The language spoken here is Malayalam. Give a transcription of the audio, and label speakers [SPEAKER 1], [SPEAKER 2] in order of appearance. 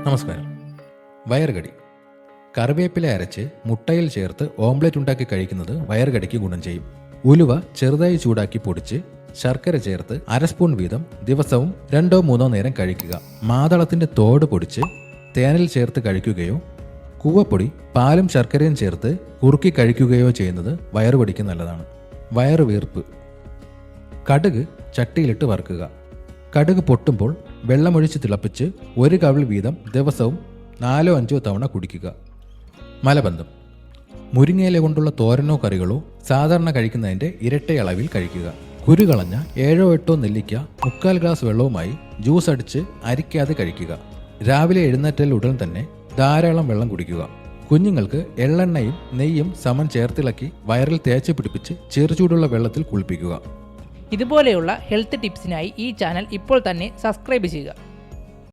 [SPEAKER 1] നമസ്കാരം. വയറുകടി. കറിവേപ്പില അരച്ച് മുട്ടയിൽ ചേർത്ത് ഓംലെറ്റ് ഉണ്ടാക്കി കഴിക്കുന്നത് വയറുകടിക്ക് ഗുണം ചെയ്യും. ഉലുവ ചെറുതായി ചൂടാക്കി പൊടിച്ച് ശർക്കര ചേർത്ത് 1/2 സ്പൂൺ വീതം ദിവസവും 2-3 നേരം കഴിക്കുക. മാതളത്തിന്റെ തോട് പൊടിച്ച് തേനിൽ ചേർത്ത് കഴിക്കുകയോ കൂവപ്പൊടി പാലും ശർക്കരയും ചേർത്ത് കുറുക്കി കഴിക്കുകയോ ചെയ്യുന്നത് വയറുകടിക്ക് നല്ലതാണ്. വയറുവീർപ്പ്. കടുക് ചട്ടിയിലിട്ട് വറുക്കുക. കടുക് പൊട്ടുമ്പോൾ വെള്ളമൊഴിച്ച് തിളപ്പിച്ച് 1 കവിൾ വീതം ദിവസവും 4-5 തവണ കുടിക്കുക. മലബന്ധം. മുരിങ്ങയില കൊണ്ടുള്ള തോരനോ കറികളോ സാധാരണ കഴിക്കുന്നതിൻ്റെ ഇരട്ടി അളവിൽ കഴിക്കുക. കുരുകളഞ്ഞ 7-8 നെല്ലിക്ക 3/4 ഗ്ലാസ് വെള്ളവുമായി ജ്യൂസ് അടിച്ച് അരിക്കാതെ കഴിക്കുക. രാവിലെ എഴുന്നേറ്റാൽ ഉടൻ തന്നെ ധാരാളം വെള്ളം കുടിക്കുക. കുഞ്ഞുങ്ങൾക്ക് എള്ളെണ്ണയും നെയ്യും സമം ചേർത്തിളക്കി വയറിൽ തേച്ച് പിടിപ്പിച്ച് ചെറുചൂടുള്ള വെള്ളത്തിൽ കുളിപ്പിക്കുക.
[SPEAKER 2] ഇതുപോലെയുള്ള ഹെൽത്ത് ടിപ്സിനായി ഈ ചാനൽ ഇപ്പോൾ തന്നെ സബ്സ്ക്രൈബ് ചെയ്യുക.